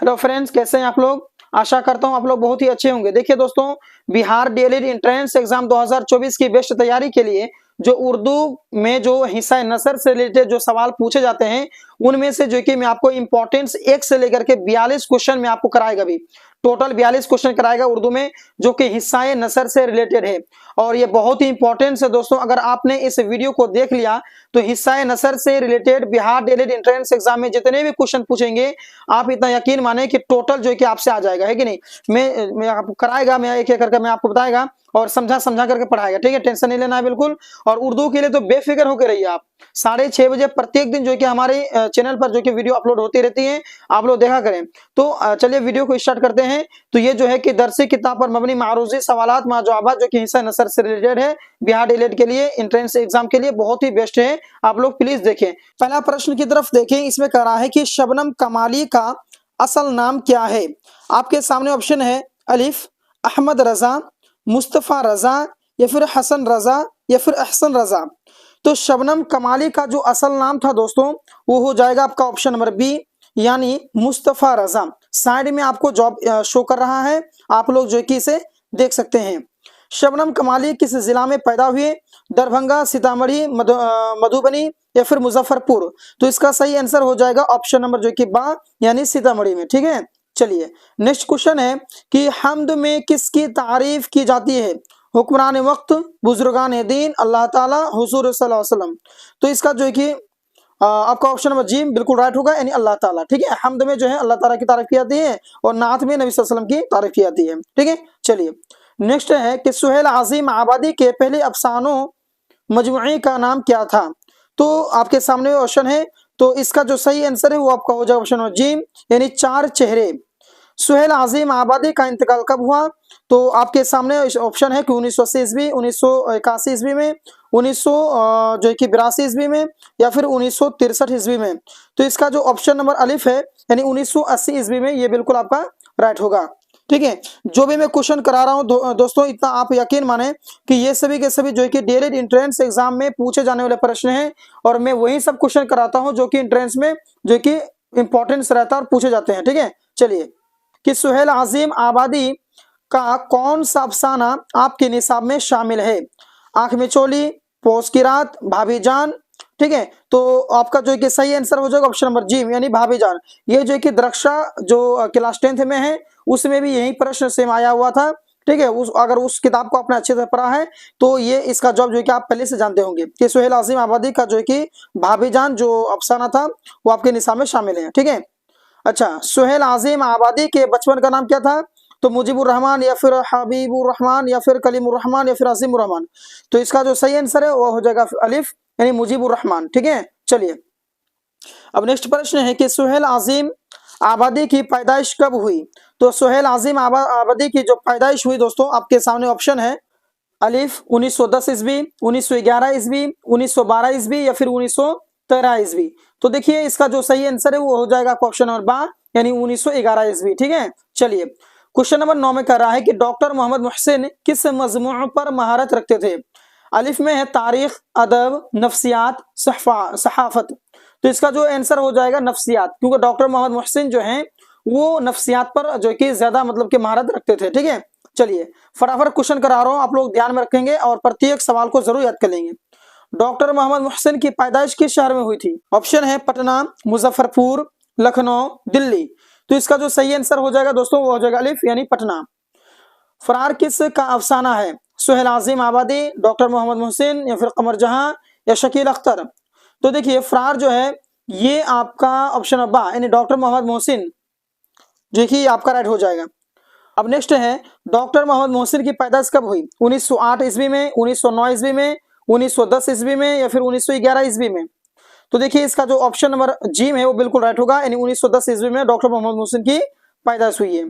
Hello friends, कैसे हैं आप लोग। आशा करता हूं आप लोग बहुत ही अच्छे होंगे। देखिए दोस्तों, बिहार डीएलएड एंट्रेंस एग्जाम 2024 की बेस्ट तैयारी के लिए जो उर्दू में जो हिस्सा नसर से रिलेटेड जो सवाल पूछे जाते हैं, उनमें से जो कि मैं आपको इंपॉर्टेंस 1 से लेकर के 42 क्वेश्चन में आपको कराएगा। भी टोटल 42 क्वेश्चन कराएगा उर्दू में, जो कि हिस्सा नसर से रिलेटेड है और ये बहुत ही इंपॉर्टेंट है दोस्तों। अगर आपने इस वीडियो को देख लिया तो हिस्सा नसर से related Bihar DElEd entrance exam में जितने भी क्वेश्चन पूछेंगे, आप इतना यकीन माने कि टोटल जो कि आपसे आ जाएगा, है कि नहीं। मैं आपको कराएगा, मैं एक एक करके मैं आपको बताएगा और समझा समझा करके पढ़ाएगा, ठीक है। टेंशन नहीं लेना है बिल्कुल। और उर्दू के लिए तो बेफिक्र होकर रहिए आप। 6:30 बजे प्रत्येक दिन जो कि हमारे चैनल पर जो कि वीडियो अपलोड होती रहती है, आप लोग देखा करें। तो चलिए वीडियो को स्टार्ट करते हैं। तो ये जो है कि दरसी किताब पर मबनी मारूजी सवालात मा जवाबात जो कि हिस्सा नसर से रिलेटेड है, बिहार डीएलएड के लिए एंट्रेंस एग्जाम के लिए बहुत ही बेस्ट है। आप लोग प्लीज देखें। पहला प्रश्न की तरफ देखें। इसमें कह रहा है कि शबनम कमाली का असल नाम क्या है। आपके सामने ऑप्शन है अलिफ अहमद रजा, मुस्तफा रजा, या फिर हसन रजा, या फिर अहसन रजा। तो शबनम कमाली का जो असल नाम था दोस्तों, वो हो जाएगा आपका ऑप्शन नंबर बी, यानी मुस्तफा रजा। साइड में आपको जॉब शो कर रहा है, आप लोग जो कि इसे देख सकते हैं। शबनम कमाली किस जिला में पैदा हुए। दरभंगा, सीतामढ़ी, मधुबनी, या फिर मुजफ्फरपुर। तो इसका सही आंसर हो जाएगा ऑप्शन नंबर जो कि बा, यानी सीतामढ़ी में, ठीक है। चलिए नेक्स्ट क्वेश्चन है कि हम्द में किसकी तारीफ की जाती है। हुक्मरान वक्त, बुजुर्गान दीन, अल्लाह ताला, हुजूर सल्लल्लाहु अलैहि वसल्लम। तो इसका जो है कि आपका ऑप्शन नंबर जी बिल्कुल राइट होगा, यानी अल्लाह ताला, ठीक है। हम्द में जो है अल्लाह ताला की तारीफ की जाती है और नात में नबी सल्लल्लाहु अलैहि वसल्लम की तारीफ की जाती है, ठीक है। चलिए नेक्स्ट है कि सुहेल आजिम आबादी के पहले अफसानों मजमुए का नाम क्या था। तो आपके सामने ऑप्शन है, तो इसका जो सही आंसर है वो आपका हो जाएगा ऑप्शन नंबर जी, यानी 4 चेहरे। सुहेल आजिम आबादी का इंतकाल कब हुआ। तो आपके सामने ऑप्शन है कि 1980 ईस्वी, 1981 ईस्वी में, 1982 ईस्वी में, या फिर 1963 ईस्वी में। तो इसका जो ऑप्शन नंबर अलिफ है, यानी 1980 ईस्वी में, ये बिल्कुल आपका राइट होगा, ठीक है। जो भी मैं क्वेश्चन करा रहा हूँ दोस्तों, इतना आप यकीन माने कि ये सभी के सभी जो कि डीएलएड एंट्रेंस एग्जाम में पूछे जाने वाले प्रश्न हैं और मैं वही सब क्वेश्चन कराता हूँ जो कि एंट्रेंस में जो कि इंपॉर्टेंस रहता है और पूछे जाते हैं, ठीक है। चलिए कि सुहेल आजिम आबादी का कौन सा अफसाना आपके निसाब में शामिल है। आंख में चोली, पोस की रात, भाभी जान, ठीक है। तो आपका जो कि सही आंसर हो जाएगा ऑप्शन नंबर जी, यानी भाभी जान। ये जो कि दरक्षा जो क्लास 10th में है, उसमें भी यही प्रश्न सेम आया हुआ था, ठीक है। अगर उस किताब को आपने अच्छे से पढ़ा है तो ये इसका जवाब जो कि आप पहले से जानते होंगे कि सुहेल आजिम आबादी का जो कि भाभी जान जो अफसाना था वो आपके निसाब में शामिल है, ठीक है। अच्छा, सुहेल आजिम आबादी के बचपन का नाम क्या था। तो मुजीबुर रहमान, या फिर हबीबुर रहमान, या फिर कलीमुर रहमान, या फिर अजीमुर रहमान। तो इसका जो सही आंसर है वो हो जाएगा अलिफ, यानी मुजीबुर रहमान, ठीक है। चलिए अब नेक्स्ट प्रश्न है कि सुहेल आजिम आबादी की पैदाइश कब हुई। तो सुहेल आजिम आबादी की जो पैदाइश हुई दोस्तों, आपके सामने ऑप्शन है अलिफ 1910 ईस्वी, 1911 ईस्वी, 1912 ईस्वी, या फिर 1913 ईस्वी। तो देखिए इसका जो सही आंसर है वो हो जाएगा ऑप्शन नंबर बा, यानी 1911 ईस्वी, ठीक है। चलिए क्वेश्चन नंबर 9 में कह रहा है कि डॉक्टर मोहम्मद मोहसिन किस मजमू पर महारत रखते थे। अलिफ में है तारीख, अदब, नफ्सियात, सहाफत। तो इसका जो आंसर हो जाएगा नफ्सियात, क्योंकि डॉक्टर मोहम्मद मोहसिन जो हैं वो नफ्सियात पर जो कि ज्यादा मतलब कि महारत रखते थे, ठीक है। चलिए फटाफट क्वेश्चन करा रहा हूं, आप लोग ध्यान में रखेंगे और प्रत्येक सवाल को जरूर याद कर लेंगे। डॉक्टर मोहम्मद मोहसिन की पैदाइश किस शहर में हुई थी। ऑप्शन है पटना, मुजफ्फरपुर, लखनऊ, दिल्ली। तो इसका जो सही आंसर हो जाएगा दोस्तों वो हो जाएगा अलिफ, यानी पटना। फरार किस का अफसाना है। सुहेल आजिम आबादी, डॉक्टर मोहम्मद मोहसिन, या फिर कमर जहां, या शकील अख्तर। तो देखिए फरार जो है ये आपका ऑप्शन नंबर बा, यानी डॉक्टर मोहम्मद मोहसिन जो कि आपका राइट हो जाएगा। अब नेक्स्ट है डॉक्टर मोहम्मद मोहसिन की पैदाइश कब हुई। 1908 ईस्वी में, 1909 ईस्वी में, 1910 ईस्वी में, या फिर 1911 ईस्वी में। तो देखिए इसका जो ऑप्शन नंबर जी है वो बिल्कुल राइट होगा, यानी 1910 ईस्वी में डॉक्टर मोहम्मद मोहसिन की पैदाइश हुई है।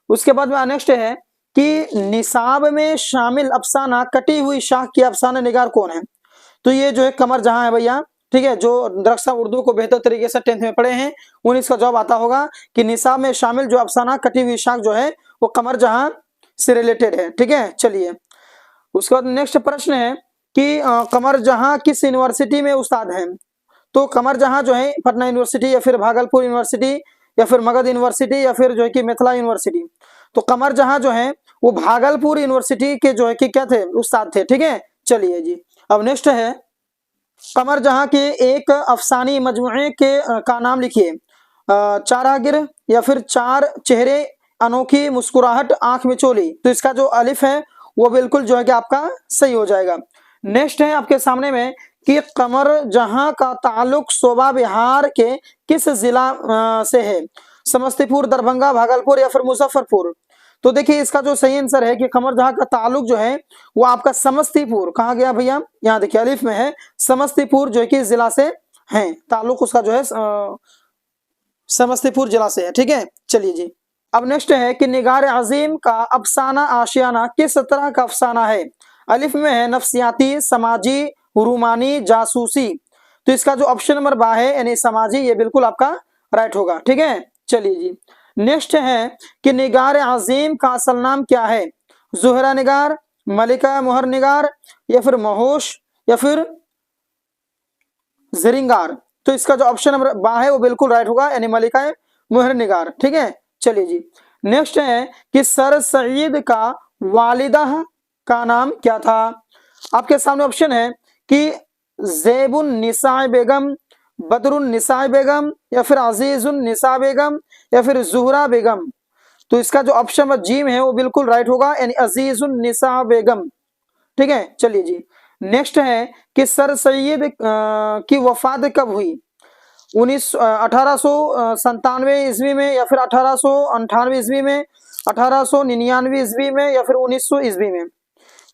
उसके बाद में नेक्स्ट है कि निसाब में शामिल अफसाना कटी हुई शाख की अफसाना निगार कौन है। तो ये जो है कमर जहां है भैया, ठीक है। जो दरख्सा उर्दू को बेहतर तरीके से 10th में पढ़े हैं उन्हें इसका जवाब आता होगा कि निसाब में शामिल जो अफसाना कटी हुई शाख जो है वो कमर जहां से रिलेटेड है, ठीक है। चलिए उसके बाद नेक्स्ट प्रश्न है कि कमर जहां किस यूनिवर्सिटी में उस्ताद हैं। तो कमर जहां जो है पटना यूनिवर्सिटी, या फिर भागलपुर यूनिवर्सिटी, या फिर मगध यूनिवर्सिटी या फिर जो है कि मिथिला यूनिवर्सिटी। तो कमर जहां जो है वो भागलपुर यूनिवर्सिटी के जो है कि क्या थे, उस्ताद थे। ठीक है, चलिए जी। अब नेक्स्ट है कमर जहां के एक अफसानी मजमूए के का नाम लिखिए। चारागिर या फिर चार चेहरे, अनोखी मुस्कुराहट, आंख में चोली। तो इसका जो अलिफ है वो बिल्कुल जो है कि आपका सही हो जाएगा। नेक्स्ट है आपके सामने में कि कमर जहां का ताल्लुक शोभा बिहार के किस जिला से है, समस्तीपुर, दरभंगा, भागलपुर या फिर मुजफ्फरपुर। तो देखिए इसका जो सही आंसर है कि कमर जहां का ताल्लुक जो है वो आपका समस्तीपुर, कहा गया भैया, यहाँ देखिए अलिफ में है, समस्तीपुर जो है कि जिला से है, ताल्लुक उसका जो है समस्तीपुर जिला से है। ठीक है, चलिए जी। अब नेक्स्ट है कि निगार अजीम का अफसाना आशियाना किस तरह का अफसाना है। अलिफ में है नफ्सियाती, समाजी, रूमानी, जासूसी। तो इसका जो ऑप्शन नंबर बा है यानी समाजी, ये बिल्कुल आपका राइट होगा। ठीक है, चलिए जी। नेक्स्ट है कि निगार अजीम का असल नाम क्या है, जुहरा निगार, मलिका मोहर निगार या फिर महोश या फिर जरिंगार। तो इसका जो ऑप्शन नंबर बा है वो बिल्कुल राइट होगा यानी मलिका मोहर निगार। ठीक है, चलिए जी। नेक्स्ट है कि सर सईद का वालिदा का नाम क्या था। आपके सामने ऑप्शन है कि ज़ैबुन निसा बेगम, बदरुन निसा बेगम या फिर अजीजुन निसा बेगम या फिर जुहरा बेगम। तो इसका जो ऑप्शन नंबर जी में है वो बिल्कुल राइट होगा यानी अजीजुन निसा बेगम। ठीक है, चलिए जी। नेक्स्ट है कि सर सैयद की वफात कब हुई, 1897 ईस्वी में या फिर 1898 ईस्वी में, 1899 ईस्वी में या फिर 1900 ईस्वी में।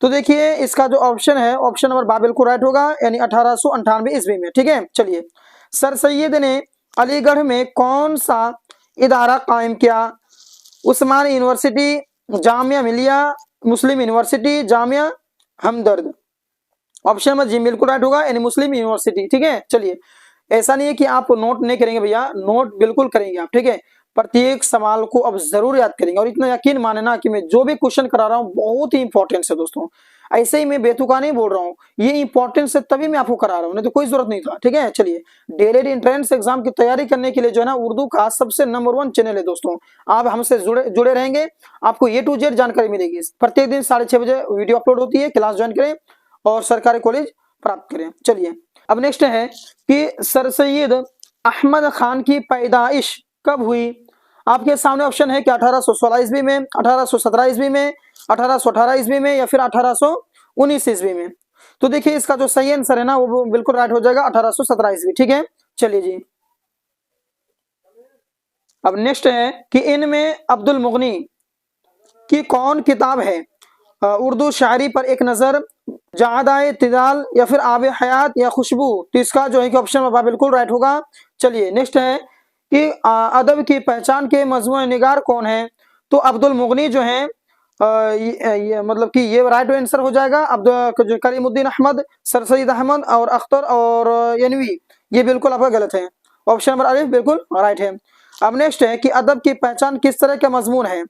तो देखिए इसका जो ऑप्शन है ऑप्शन नंबर बा बिल्कुल राइट होगा यानी 1898 ईस्वी में। ठीक है, चलिए। सर सैयद ने अलीगढ़ में कौन सा इदारा कायम किया, उस्मान यूनिवर्सिटी, जामिया मिलिया मुस्लिम यूनिवर्सिटी, जामिया हमदर्द। ऑप्शन नंबर जी बिल्कुल राइट होगा यानी मुस्लिम यूनिवर्सिटी। ठीक है, चलिए। ऐसा नहीं है कि आप नोट नहीं करेंगे भैया, नोट बिल्कुल करेंगे आप। ठीक है, प्रत्येक सवाल को अब जरूर याद करेंगे और इतना यकीन माने ना कि मैं जो भी क्वेश्चन करा रहा हूँ बहुत ही इंपॉर्टेंट है दोस्तों। ऐसे ही मैं बेतुका नहीं बोल रहा हूँ, ये इंपॉर्टेंट है तभी मैं आपको करा रहा हूँ, नहीं तो कोई जरूरत नहीं था। ठीक है, चलिए। डीएलएड एंट्रेंस एग्जाम की तैयारी करने के लिए जो है ना उर्दू का सबसे नंबर 1 चैनल है दोस्तों। आप हमसे जुड़े रहेंगे, आपको A to Z जानकारी मिलेगी। प्रत्येक दिन 6:30 बजे वीडियो अपलोड होती है, क्लास ज्वाइन करें और सरकारी कॉलेज प्राप्त करें। चलिए, अब नेक्स्ट है कि सर सैयद अहमद खान की पैदाइश कब हुई। आपके सामने ऑप्शन है कि 1816 ईस्वी में, 1817 ईस्वी में, 1818 ईस्वी में या फिर 1819 ईस्वी में। तो देखिए इसका जो सही आंसर है ना वो बिल्कुल राइट हो जाएगा 1817 ईस्वी। ठीक है, चलिए जी। अब नेक्स्ट है कि इनमें अब्दुल मुगनी की कौन किताब है, उर्दू शायरी पर एक नजर, जादाए तिदाल या फिर आब हयात या खुशबू। तो इसका जो है कि ऑप्शन नंबर बिल्कुल राइट होगा। चलिए, नेक्स्ट है कि अदब की पहचान के मजमूए निगार कौन है। तो अब्दुल मुगनी जो है ये मतलब कि ये राइट आंसर हो जाएगा। जो करीमुद्दीन अहमद, सर सईद अहमद और अख्तर और यनवी, ये बिल्कुल आपका गलत है। ऑप्शन नंबर अलिफ बिल्कुल राइट है। अब नेक्स्ट है कि अदब की पहचान किस तरह का मजमून है।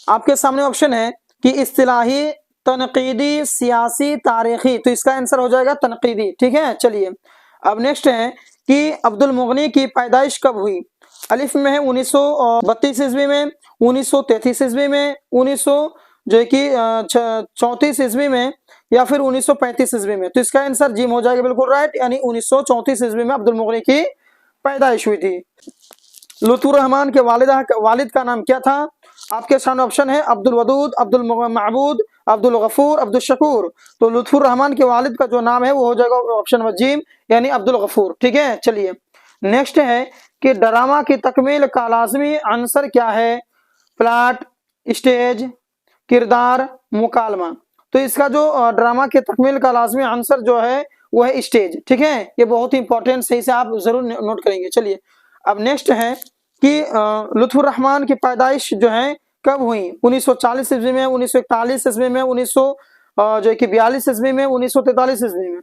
आपके सामने ऑप्शन है कि इस्तिलाही, तनकीदी, सियासी, तारीखी। तो इसका आंसर हो जाएगा तनकीदी। ठीक है, चलिए। अब नेक्स्ट है कि अब्दुल मुगनी की पैदाइश कब हुई। अलिफ में है 1932 ईस्वी में, 1933 ईस्वी में, 1934 ईस्वी में या फिर 1935 ईस्वी में। तो इसका आंसर जी हो जाएगा बिल्कुल राइट यानी 1934 ईस्वी में अब्दुल मुगनी की पैदाइश हुई थी। लुत्फुर रहमान के वालिद का नाम क्या था। आपके सामने ऑप्शन है अब्दुल वदूद, अब्दुल महबूद, अब्दुल गफूर, अब्दुल शकूर। तो लुत्फुर रहमान के वालिद का जो नाम है वो हो जाएगा ऑप्शन नंबर जी यानी अब्दुल गफूर। ठीक है, चलिए। नेक्स्ट है कि ड्रामा की तकमील का लाजमी आंसर क्या है, प्लॉट, स्टेज, किरदार, मुकालमा। तो इसका जो ड्रामा की तकमील का लाजमी आंसर जो है वो है स्टेज। ठीक है, ये बहुत ही इंपॉर्टेंट, सही से आप जरूर नोट करेंगे। चलिए, अब नेक्स्ट है कि लुत्फुर रहमान की पैदाइश जो है कब हुई, 1940 ईस्वी में, 1941 ईस्वी में, 1942 ईस्वी में, 1943 ईस्वी में।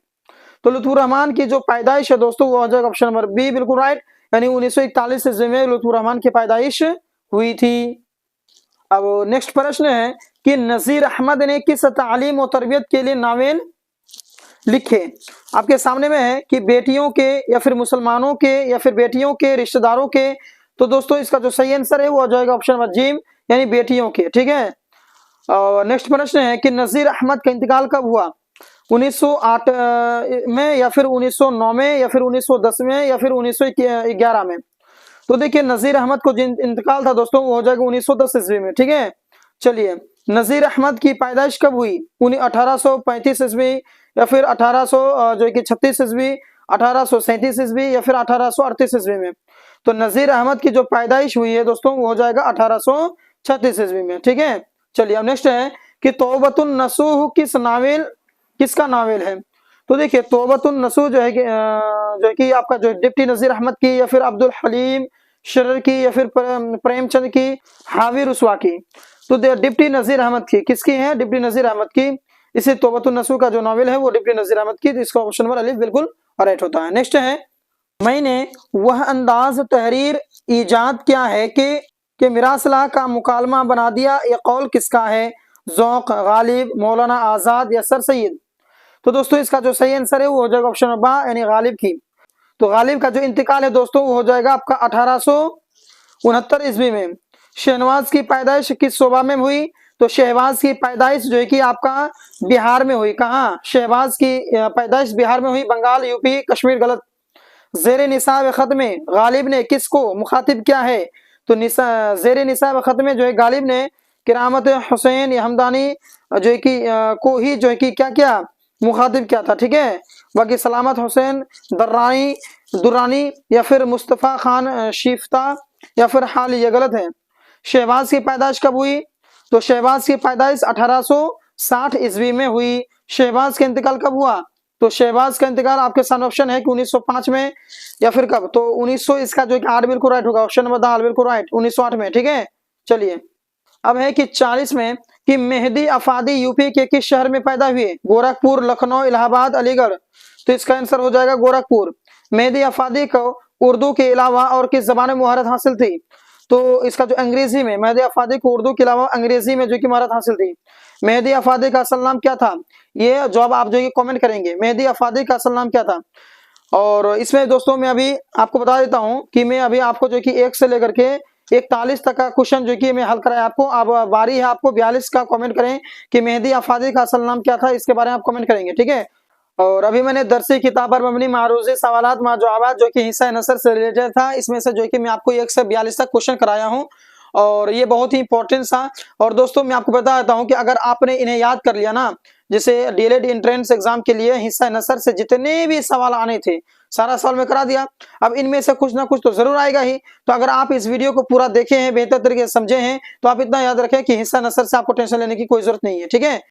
तो लुत्फुर रहमान की जो पैदाइश है दोस्तों वो हो जाएगा ऑप्शन नंबर बी बिल्कुल राइट यानी 1941 ईस्वी में लुत्फुर रहमान की पैदाइश हुई थी। अब नेक्स्ट प्रश्न है कि नजीर अहमद ने किस तालीम और तरबियत के लिए नावेल लिखे। आपके सामने में है कि बेटियों के या फिर मुसलमानों के या फिर बेटियों के रिश्तेदारों के तो दोस्तों इसका जो सही आंसर है वो हो जाएगा ऑप्शन नंबर जिम, यानी बेटियों के। ठीक है, और नेक्स्ट प्रश्न है कि नजीर अहमद का इंतकाल कब हुआ? 1908 में, या फिर 1909 में, या फिर 1910 में, या फिर 1911 में? तो देखिए नजीर अहमद को जिन इंतकाल था दोस्तों वो हो जाएगा 1910 ईस्वी में। ठीक है, चलिए नजीर अहमद की पैदाइश कब हुई? 1835 ईस्वी, या फिर 36 ईस्वी, 1837 ईस्वी, या फिर 1838 ईस्वी में? तो नजीर अहमद की जो पैदाइश हुई है दोस्तों वो हो जाएगा 1836 ईस्वी में। ठीक है, चलिए अब नेक्स्ट है कि तौबतुन नसूह किसका नावल है? तो देखिए तौबतुन नसूह जो है कि आपका जो डिप्टी नजीर अहमद की, या फिर अब्दुल हलीम शरर की, या फिर प्रेमचंद की, हावी रुस्वा की? तो डिप्टी नजीर अहमद की, किसकी है? डिप्टी नजीर अहमद की। इसी तौबतुन नसूह का जो नावल है वो डिप्टी नजीर अहमद की, तो इसका ऑप्शन नंबर अलिफ बिल्कुल राइट होता है। नेक्स्ट है मैंने वह अंदाज तहरीर ईजाद क्या है कि मिरासला का मुकालमा बना दिया, यह कौल किसका है? ज़ौक़, गालिब, मौलाना आजाद, या सर सैयद? तो दोस्तों इसका जो सही आंसर है वो हो जाएगा ऑप्शन नंबर यानी गालिब की। तो गालिब का जो इंतकाल है दोस्तों वो हो जाएगा आपका 1869 ईस्वी में। शहनवाज की पैदाइश किस सूबा में हुई? तो शहबाज की पैदाइश जो है कि आपका बिहार में हुई। कहाँ? शहबाज की पैदाइश बिहार में हुई, बंगाल, यूपी, कश्मीर गलत। जेर निसाब खत में गालिब ने किसको मुखातिब किया है? तो जेर निसाब खत में जो है गालिब ने किरामत हुसैन हमदानी जो है कि को ही जो है कि क्या मुखातिब किया था। ठीक है, बाकी सलामत हुसैन दुरानी, या फिर मुस्तफ़ा खान शिफ्ता, या फिर हाल, ये गलत है। शहबाज की पैदाइश कब हुई? तो शहबाज की पैदाइश 1860 ईस्वी में हुई। शहबाज का इंतकाल कब हुआ? तो शहबाज का इंतकाल आपके सामने ऑप्शन है कि 1905 में, या फिर कब? तो 1900, इसका जो 8 बिल्कुल राइट होगा, ऑप्शन नंबर दाल बिल्कुल राइट, 1908 में। ठीक है, चलिए अब है कि 40 में कि मेहदी अफादी यूपी के किस शहर में पैदा हुए? गोरखपुर, लखनऊ, इलाहाबाद, अलीगढ़? तो इसका आंसर हो जाएगा गोरखपुर। मेहदी अफादी को उर्दू के अलावा और किस जबान में मुहारत हासिल थी? तो इसका जो अंग्रेजी में, मेहदी अफादी को उर्दू के अलावा अंग्रेजी में जो कि महारत हासिल थी। मेहदी अफादी का असल नाम क्या था? ये जवाब आप जो कि कमेंट करेंगे, मेहदी अफादी का असल नाम क्या था? और इसमें दोस्तों मैं अभी आपको बता देता हूं कि मैं अभी आपको जो कि 1 से लेकर के 41 तक का क्वेश्चन जो कि मैं हल कराया आपको। अब बारी है आपको 42 का कमेंट करें कि मेहदी अफादी का असल नाम क्या था, इसके बारे में आप कमेंट करेंगे। ठीक है, और अभी मैंने दरसी किताब पर मबनी मारूजी सवालात मा जवाबात जो कि हिस्सा नसर से रिलेटेड था, इसमें से जो कि मैं आपको 1 से 42 तक क्वेश्चन कराया हूं, और ये बहुत ही इंपॉर्टेंट था। और दोस्तों मैं आपको बता देता हूं कि अगर आपने इन्हें याद कर लिया ना, जैसे डीएलएड एंट्रेंस एग्जाम के लिए हिस्सा नसर से जितने भी सवाल आने थे सारा सवाल मैं करा दिया। अब इनमें से कुछ ना कुछ तो जरूर आएगा ही। तो अगर आप इस वीडियो को पूरा देखे हैं, बेहतर तरीके से समझे हैं, तो आप इतना याद रखें कि हिस्सा नसर से आपको टेंशन लेने की कोई जरूरत नहीं है। ठीक है।